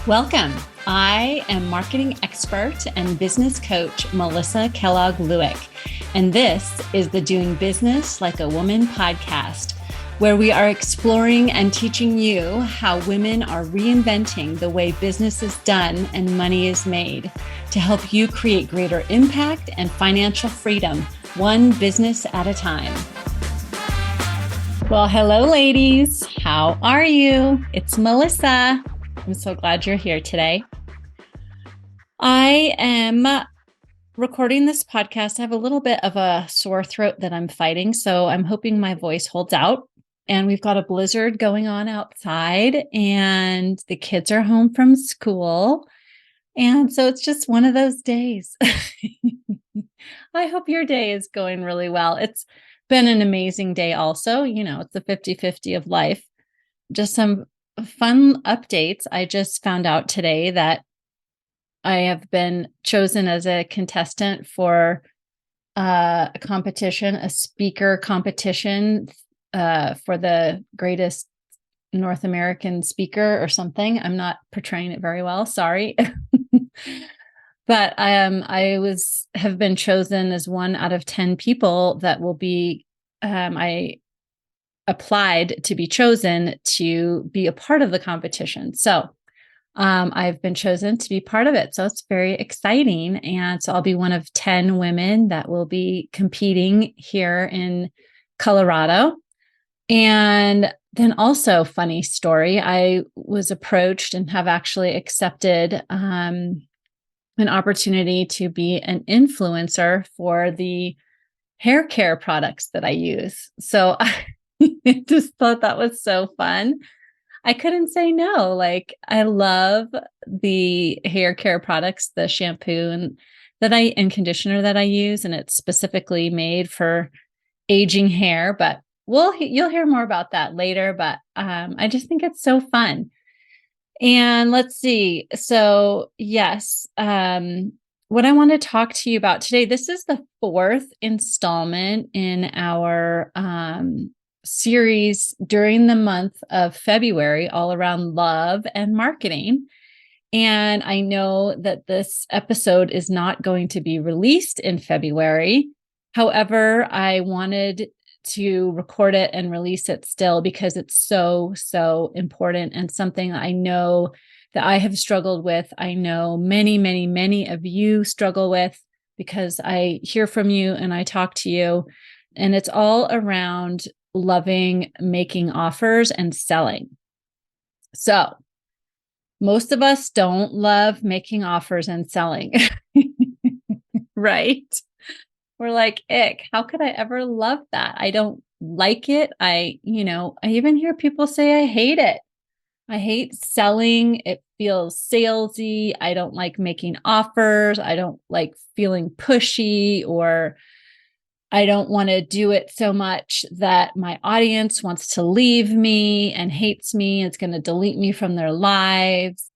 Welcome. I am marketing expert and business coach Melissa Kellogg-Lewick, and this is the Doing Business Like a Woman podcast, where we are exploring and teaching you how women are reinventing the way business is done and money is made to help you create greater impact and financial freedom, one business at a time. Well, hello, ladies. How are you? It's Melissa. I'm so glad you're here today. I am recording this podcast. I have a little bit of a sore throat that I'm fighting, so I'm hoping my voice holds out. And we've got a blizzard going on outside, and the kids are home from school. And so it's just one of those days. I hope your day is going really well. It's been an amazing day also. You know, it's the 50-50 of life. Just some fun updates. I just found out today that I have been chosen as a contestant for a competition, a speaker competition for the greatest North American speaker or something. I'm not portraying it very well. Sorry. But I have been chosen as one out of 10 people that will be, I applied to be chosen to be a part of the competition. So I've been chosen to be part of it. So it's very exciting. And so I'll be one of 10 women that will be competing here in Colorado. And then also, funny story, I was approached and have actually accepted an opportunity to be an influencer for the hair care products that I use. So I just thought that was so fun. I couldn't say no. Like, I love the hair care products, the shampoo and conditioner that I use, and it's specifically made for aging hair. But you'll hear more about that later. But I just think it's so fun. And let's see. So yes, what I want to talk to you about today. This is the fourth installment in our series during the month of February, all around love and marketing. And I know that this episode is not going to be released in February. However, I wanted to record it and release it still because it's so, so important and something I know that I have struggled with. I know many, many, many of you struggle with because I hear from you and I talk to you, and it's all around loving making offers and selling. So most of us don't love making offers and selling, right? We're like, ick, how could I ever love that? I don't like it. I even hear people say, I hate it. I hate selling. It feels salesy. I don't like making offers. I don't like feeling pushy, or I don't want to do it so much that my audience wants to leave me and hates me. It's going to delete me from their lives.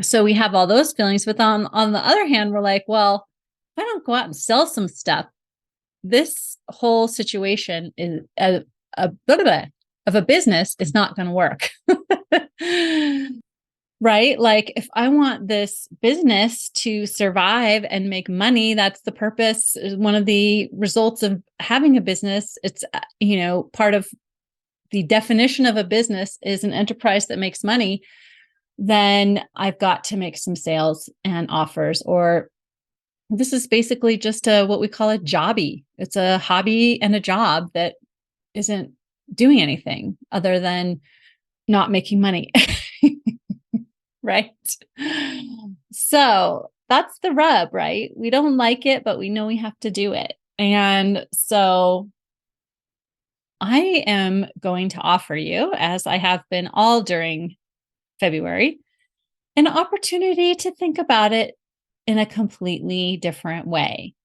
So we have all those feelings. But on the other hand, we're like, well, if I don't go out and sell some stuff, this whole situation is a bit of a business is not going to work. Right? Like, if I want this business to survive and make money, that's the purpose. One of the results of having a business. It's, part of the definition of a business is an enterprise that makes money. Then I've got to make some sales and offers, or this is basically just what we call a jobby. It's a hobby and a job that isn't doing anything other than not making money. Right? So that's the rub, right? We don't like it, but we know we have to do it. And so I am going to offer you, as I have been all during February, an opportunity to think about it in a completely different way.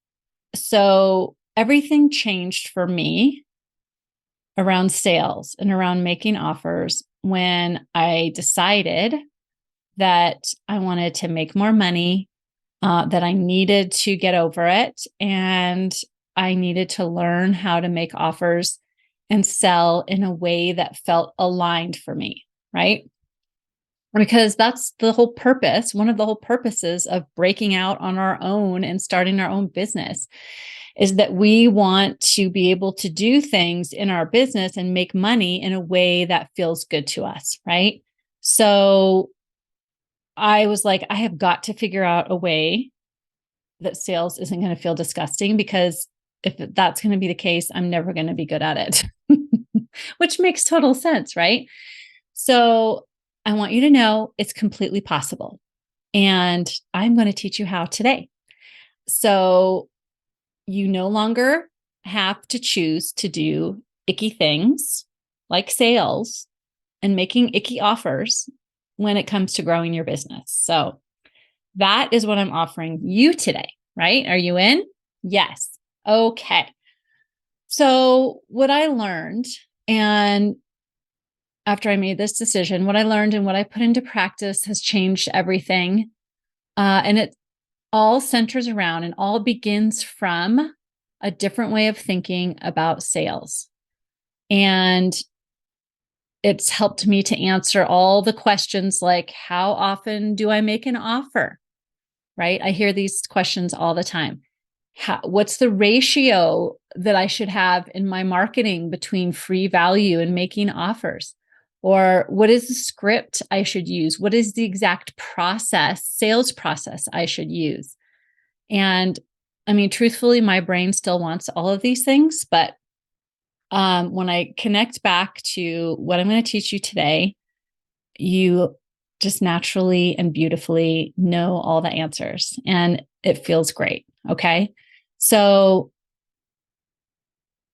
So everything changed for me around sales and around making offers when I decided that I wanted to make more money, that I needed to get over it, and I needed to learn how to make offers and sell in a way that felt aligned for me, right? because that's the whole purpose. One of the whole purposes of breaking out on our own and starting our own business is that we want to be able to do things in our business and make money in a way that feels good to us, right? So I was like, I have got to figure out a way that sales isn't going to feel disgusting, because if that's going to be the case, I'm never going to be good at it, which makes total sense, right? So I want you to know it's completely possible. And I'm going to teach you how today. So you no longer have to choose to do icky things like sales and making icky offers when it comes to growing your business. So that is what I'm offering you today, right? Are you in? Yes. Okay. So what I learned, and after I made this decision, what I learned and what I put into practice has changed everything. And it all centers around and all begins from a different way of thinking about sales. And it's helped me to answer all the questions like, how often do I make an offer? Right? I hear these questions all the time. What's the ratio that I should have in my marketing between free value and making offers? Or what is the script I should use? What is the exact process, sales process I should use? And I mean, truthfully, my brain still wants all of these things. But when I connect back to what I'm going to teach you today, you just naturally and beautifully know all the answers, and it feels great. Okay. So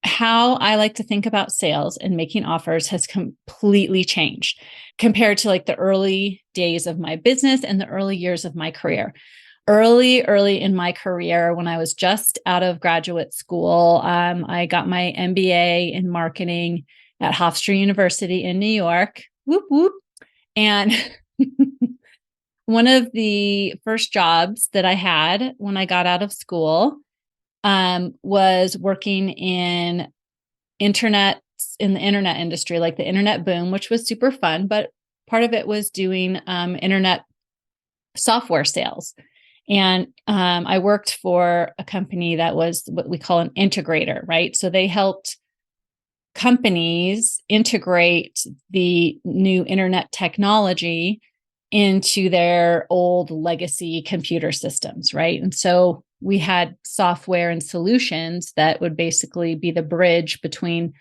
how I like to think about sales and making offers has completely changed compared to like the early days of my business and the early years of my career. Early in my career, when I was just out of graduate school, I got my MBA in marketing at Hofstra University in New York. Whoop, whoop. And one of the first jobs that I had when I got out of school was working in the internet industry, like the internet boom, which was super fun. But part of it was doing internet software sales. And I worked for a company that was what we call an integrator, right? So they helped companies integrate the new internet technology into their old legacy computer systems, right? And so we had software and solutions that would basically be the bridge between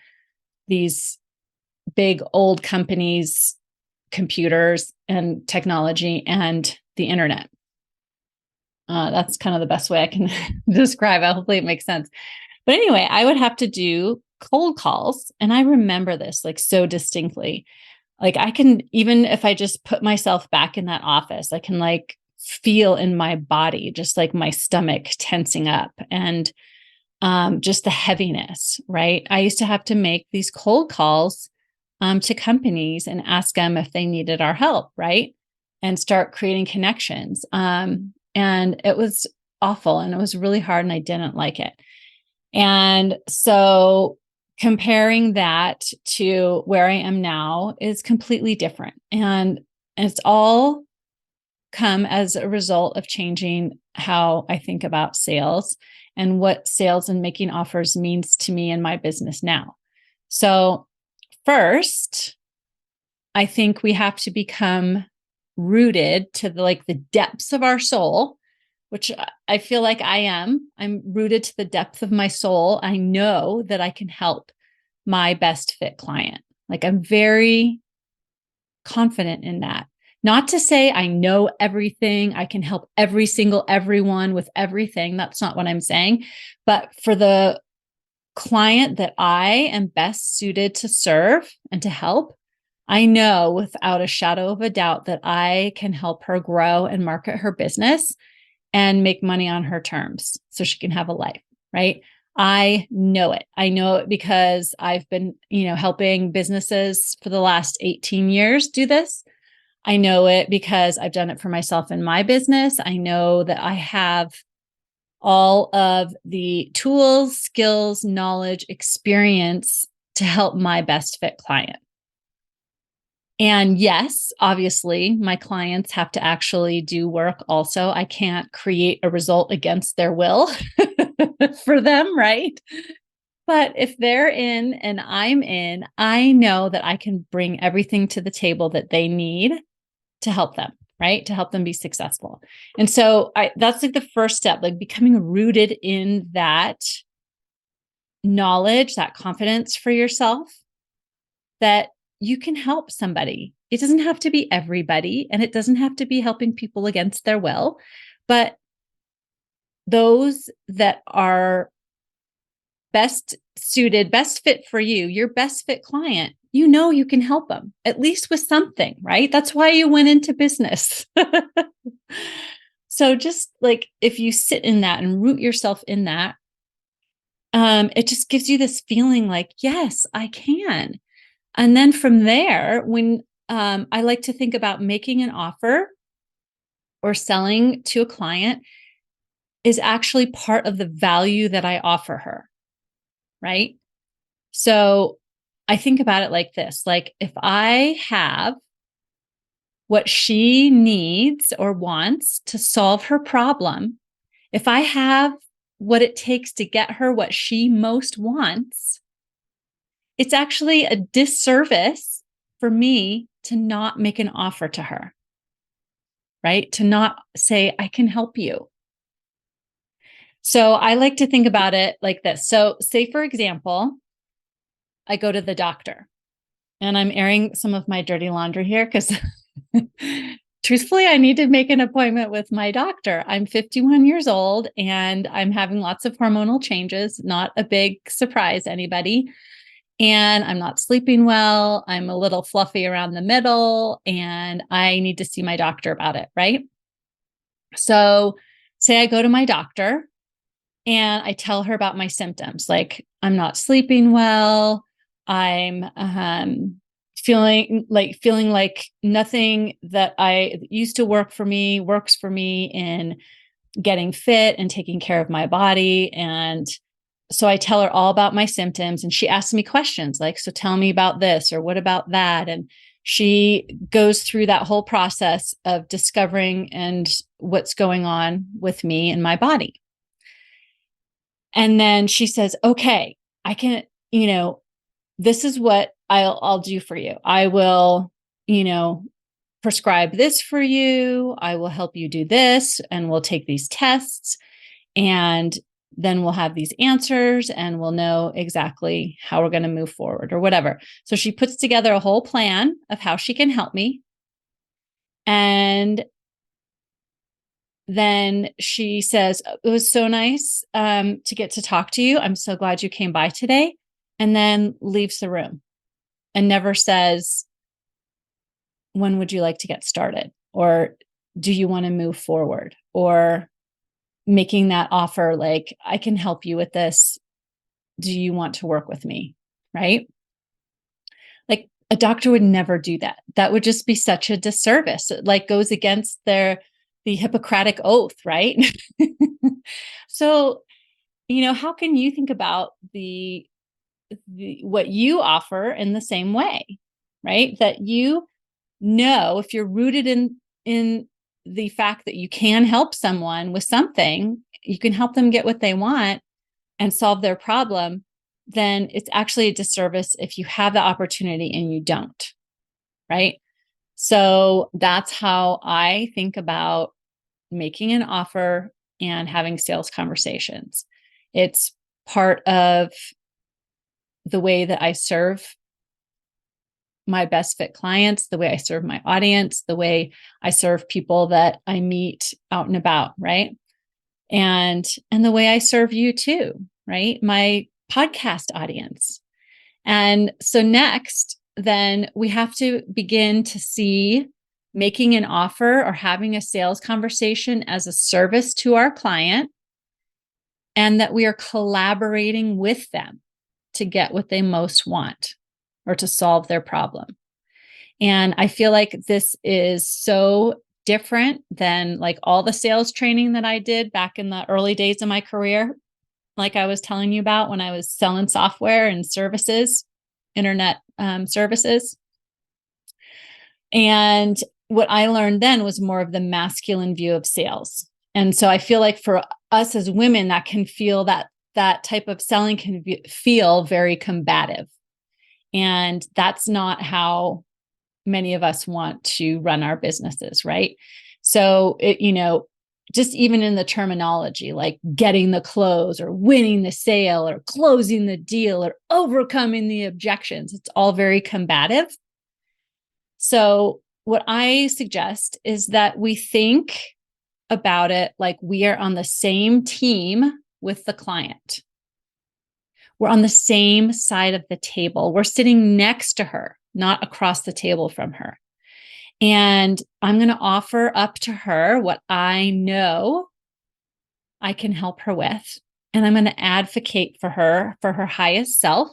these big old companies' computers and technology and the internet. That's kind of the best way I can describe it. Hopefully it makes sense. But anyway, I would have to do cold calls. And I remember this like so distinctly. Like I can, even if I just put myself back in that office, I can like feel in my body, just like my stomach tensing up and just the heaviness, right? I used to have to make these cold calls to companies and ask them if they needed our help, right? And start creating connections. And it was awful and it was really hard and I didn't like it. And so comparing that to where I am now is completely different. And it's all come as a result of changing how I think about sales and what sales and making offers means to me in my business now. So first, I think we have to become rooted to the depths of our soul, which I feel like I am. I'm rooted to the depth of my soul. I know that I can help my best fit client. Like I'm very confident in that. Not to say I know everything, I can help everyone with everything. That's not what I'm saying. But for the client that I am best suited to serve and to help, I know without a shadow of a doubt that I can help her grow and market her business and make money on her terms so she can have a life, right? I know it. I know it because I've been, helping businesses for the last 18 years do this. I know it because I've done it for myself in my business. I know that I have all of the tools, skills, knowledge, experience to help my best fit client. And yes, obviously, my clients have to actually do work also. I can't create a result against their will for them, right? But if they're in and I'm in, I know that I can bring everything to the table that they need to help them, right? To help them be successful. And so that's like the first step, like becoming rooted in that knowledge, that confidence for yourself that you can help somebody. It doesn't have to be everybody, and it doesn't have to be helping people against their will, but those that are best suited, best fit for you, your best fit client, you know you can help them at least with something, right? That's why you went into business. So just like if you sit in that and root yourself in that, it just gives you this feeling like, yes, I can. And then from there, when I like to think about making an offer or selling to a client is actually part of the value that I offer her, right? So I think about it like this, like if I have what she needs or wants to solve her problem, if I have what it takes to get her what she most wants, it's actually a disservice for me to not make an offer to her, right? To not say, I can help you. So I like to think about it like this. So, say, for example, I go to the doctor and I'm airing some of my dirty laundry here because truthfully, I need to make an appointment with my doctor. I'm 51 years old and I'm having lots of hormonal changes, not a big surprise to anybody. And I'm not sleeping well. I'm a little fluffy around the middle and I need to see my doctor about it, right? So, say I go to my doctor and I tell her about my symptoms, like I'm not sleeping well, I'm feeling like nothing that I used to work for me works for me in getting fit and taking care of my body. And so I tell her all about my symptoms and she asks me questions like, so tell me about this or what about that? And she goes through that whole process of discovering and what's going on with me and my body. And then she says, okay, I can, this is what I'll do for you. I will, you know, prescribe this for you. I will help you do this and we'll take these tests and then we'll have these answers and we'll know exactly how we're going to move forward or whatever. So she puts together a whole plan of how she can help me. And then she says, it was so nice to get to talk to you. I'm so glad you came by today. And then leaves the room and never says, when would you like to get started? Or do you want to move forward? Or making that offer like, I can help you with this. Do you want to work with me? Right? Like a doctor would never do that. That would just be such a disservice. It like goes against the Hippocratic oath, right? So, how can you think about the what you offer in the same way, right? That if you're rooted in the fact that you can help someone with something, you can help them get what they want and solve their problem, then it's actually a disservice if you have the opportunity and you don't, right? So that's how I think about making an offer and having sales conversations. It's part of the way that I serve my best fit clients, the way I serve my audience, the way I serve people that I meet out and about, right? And the way I serve you too, right? My podcast audience. And so next, then we have to begin to see making an offer or having a sales conversation as a service to our client and that we are collaborating with them to get what they most want or to solve their problem. And I feel like this is so different than like all the sales training that I did back in the early days of my career. Like I was telling you about when I was selling software and services, internet services. And what I learned then was more of the masculine view of sales. And so I feel like for us as women, that can feel that type of selling can feel very combative. And that's not how many of us want to run our businesses, right? So just even in the terminology, like getting the close or winning the sale or closing the deal or overcoming the objections, it's all very combative. So what I suggest is that we think about it like we are on the same team with the client. We're on the same side of the table. We're sitting next to her, not across the table from her. And I'm going to offer up to her what I know I can help her with. And I'm going to advocate for her highest self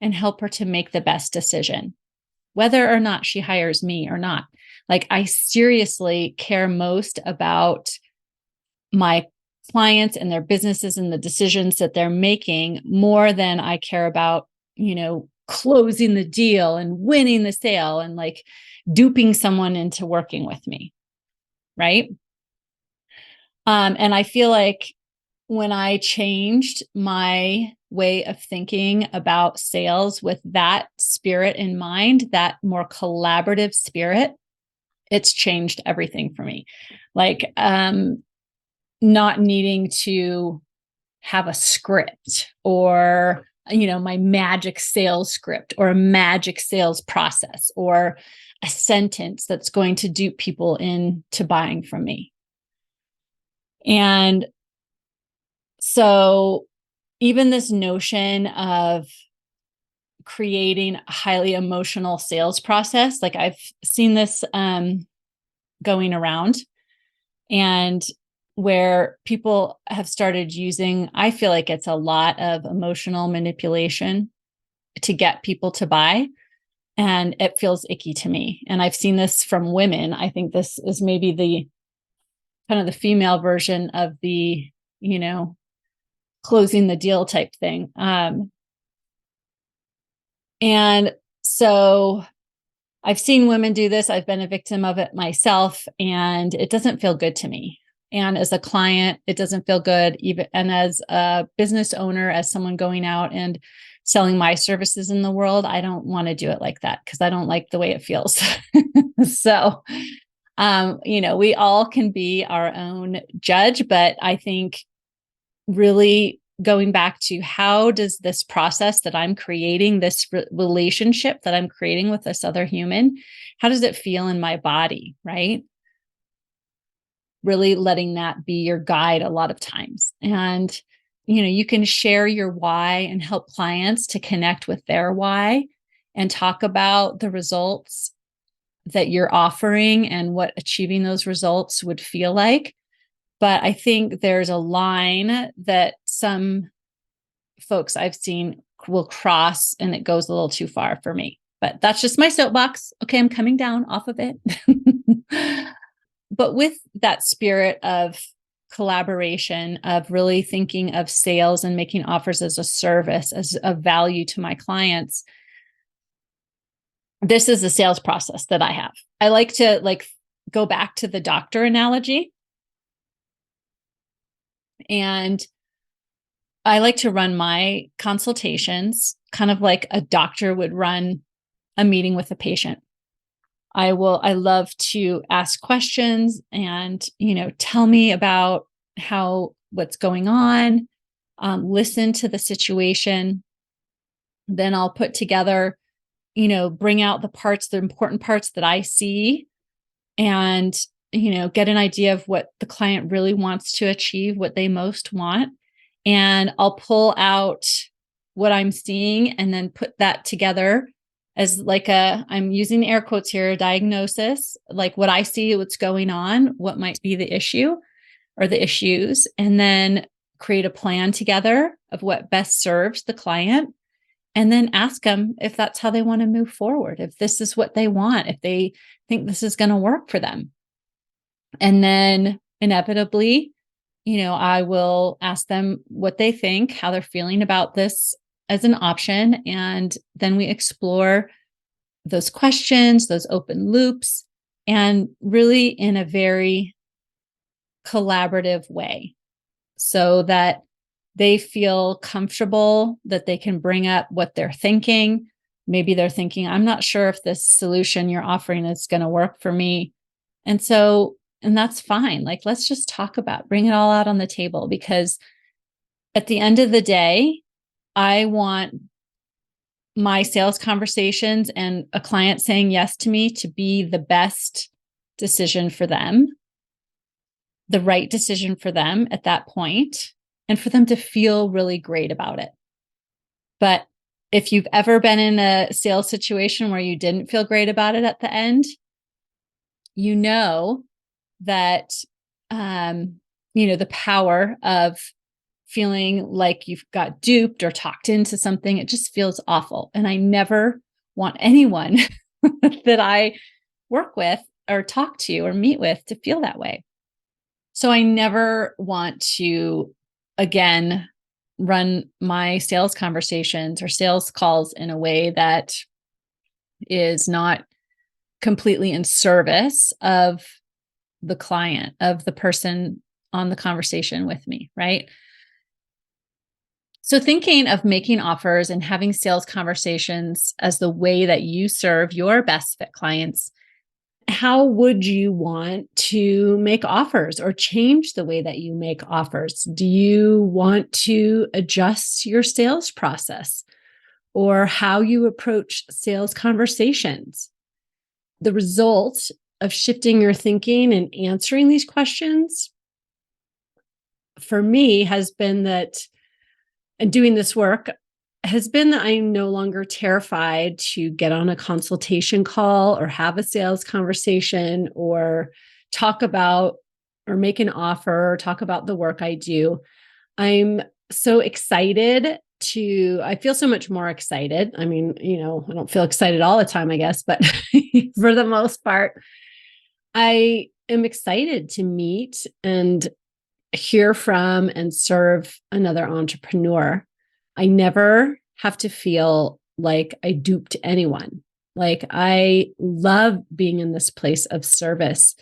and help her to make the best decision, whether or not she hires me or not. Like, I seriously care most about my clients and their businesses and the decisions that they're making more than I care about, closing the deal and winning the sale and like duping someone into working with me. Right. And I feel like when I changed my way of thinking about sales with that spirit in mind, that more collaborative spirit, it's changed everything for me. Like, not needing to have a script or, my magic sales script or a magic sales process or a sentence that's going to dupe people into buying from me. And so even this notion of creating a highly emotional sales process, like I've seen this going around, and where people have started using, I feel like it's a lot of emotional manipulation to get people to buy. And it feels icky to me. And I've seen this from women. I think this is maybe the kind of the female version of the, closing the deal type thing. And so I've seen women do this. I've been a victim of it myself, and it doesn't feel good to me. And as a client, it doesn't feel good. Even and as a business owner, as someone going out and selling my services in the world, I don't want to do it like that because I don't like the way it feels. So, we all can be our own judge, but I think really going back to how does this process that I'm creating, this relationship that I'm creating with this other human, how does it feel in my body, right? Really letting that be your guide a lot of times. And, you can share your why and help clients to connect with their why and talk about the results that you're offering and what achieving those results would feel like. But I think there's a line that some folks I've seen will cross, and it goes a little too far for me. But that's just my soapbox. Okay, I'm coming down off of it. But with that spirit of collaboration, of really thinking of sales and making offers as a service, as a value to my clients, this is the sales process that I have. I like to go back to the doctor analogy. And I like to run my consultations kind of like a doctor would run a meeting with a patient. I love to ask questions and, tell me about what's going on, listen to the situation. Then I'll put together, bring out the important parts that I see and, get an idea of what the client really wants to achieve, what they most want. And I'll pull out what I'm seeing and then put that together as I'm using air quotes here, a diagnosis, like what I see, what's going on, what might be the issue or the issues, and then create a plan together of what best serves the client. And then ask them if that's how they want to move forward, if this is what they want, if they think this is going to work for them. And then inevitably, I will ask them what they think, how they're feeling about this as an option. And then we explore those questions, those open loops, and really in a very collaborative way so that they feel comfortable that they can bring up what they're thinking. Maybe they're thinking, I'm not sure if this solution you're offering is going to work for me. And that's fine. Like, let's just talk about, bring it all out on the table, because at the end of the day, I want my sales conversations and a client saying yes to me to be the best decision for them, the right decision for them at that point, and for them to feel really great about it. But if you've ever been in a sales situation where you didn't feel great about it at the end, you know that, the power of feeling like you've got duped or talked into something. It just feels awful. And I never want anyone that I work with or talk to or meet with to feel that way. So I never want to, again, run my sales conversations or sales calls in a way that is not completely in service of the client, of the person on the conversation with me, right? So thinking of making offers and having sales conversations as the way that you serve your best fit clients, how would you want to make offers or change the way that you make offers? Do you want to adjust your sales process or how you approach sales conversations? The result of shifting your thinking and answering these questions for me has been that, and doing this work has been that I'm no longer terrified to get on a consultation call or have a sales conversation or talk about or make an offer or talk about the work I do. I'm so excited I feel so much more excited. I mean, I don't feel excited all the time, I guess, but for the most part, I am excited to meet and hear from and serve another entrepreneur. I never have to feel like I duped anyone. Like, I love being in this place of service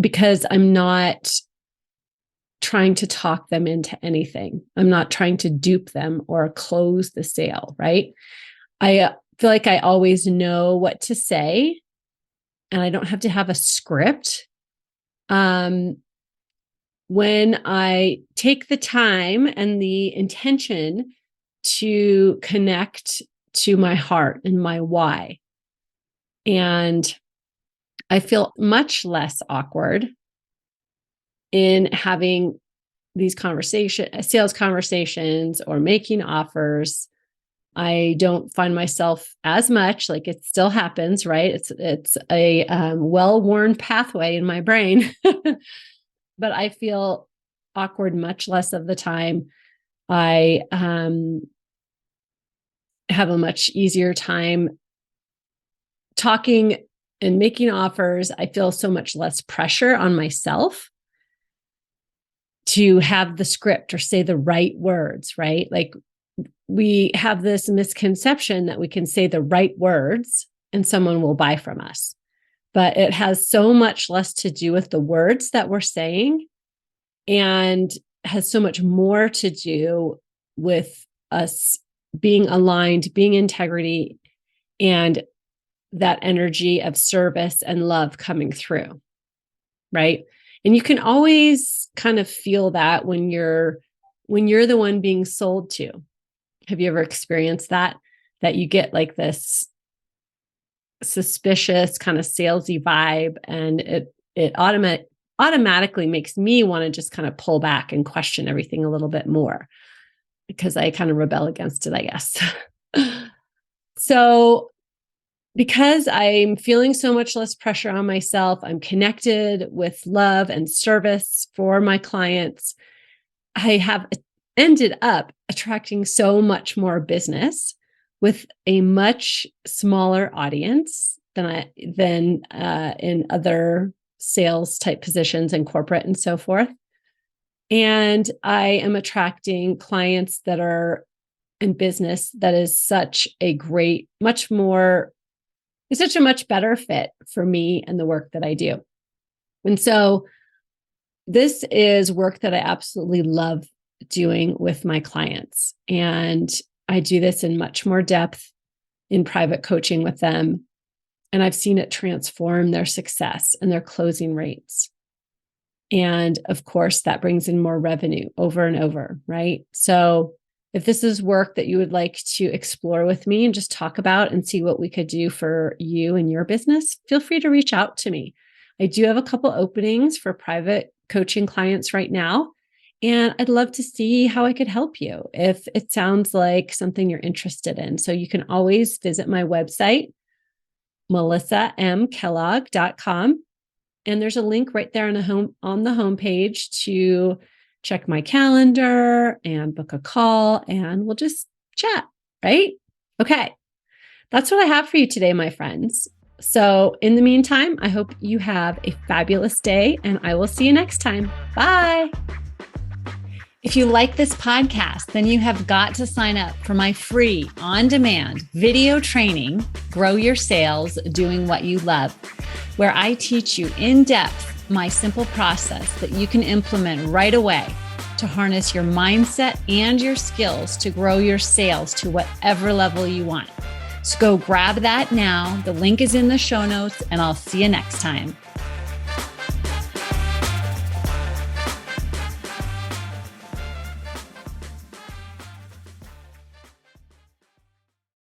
because I'm not trying to talk them into anything. I'm not trying to dupe them or close the sale, right? I feel like I always know what to say and I don't have to have a script. When I take the time and the intention to connect to my heart and my why, and I feel much less awkward in having these sales conversations or making offers. I don't find myself as much, like, it still happens, right? It's a well-worn pathway in my brain. But I feel awkward much less of the time. I have a much easier time talking and making offers. I feel so much less pressure on myself to have the script or say the right words, right? Like, we have this misconception that we can say the right words and someone will buy from us. But it has so much less to do with the words that we're saying and has so much more to do with us being aligned, being integrity, and that energy of service and love coming through, right? And you can always kind of feel that when you're the one being sold to. Have you ever experienced that you get like this suspicious kind of salesy vibe, and it automatically makes me want to just kind of pull back and question everything a little bit more because I kind of rebel against it, I guess. So because I'm feeling so much less pressure on myself, I'm connected with love and service for my clients, I have ended up attracting so much more business with a much smaller audience than in other sales type positions in corporate and so forth. And I am attracting clients that are in business that is such a great, much more is such a much better fit for me and the work that I do. And so this is work that I absolutely love doing with my clients. And I do this in much more depth in private coaching with them. And I've seen it transform their success and their closing rates. And of course, that brings in more revenue over and over, right? So if this is work that you would like to explore with me and just talk about and see what we could do for you and your business, feel free to reach out to me. I do have a couple openings for private coaching clients right now, and I'd love to see how I could help you if it sounds like something you're interested in. So you can always visit my website, melissamkellogg.com. And there's a link right there on the homepage to check my calendar and book a call, and we'll just chat, right? Okay. That's what I have for you today, my friends. So in the meantime, I hope you have a fabulous day, and I will see you next time. Bye. If you like this podcast, then you have got to sign up for my free on-demand video training, Grow Your Sales Doing What You Love, where I teach you in depth my simple process that you can implement right away to harness your mindset and your skills to grow your sales to whatever level you want. So go grab that now. The link is in the show notes, and I'll see you next time.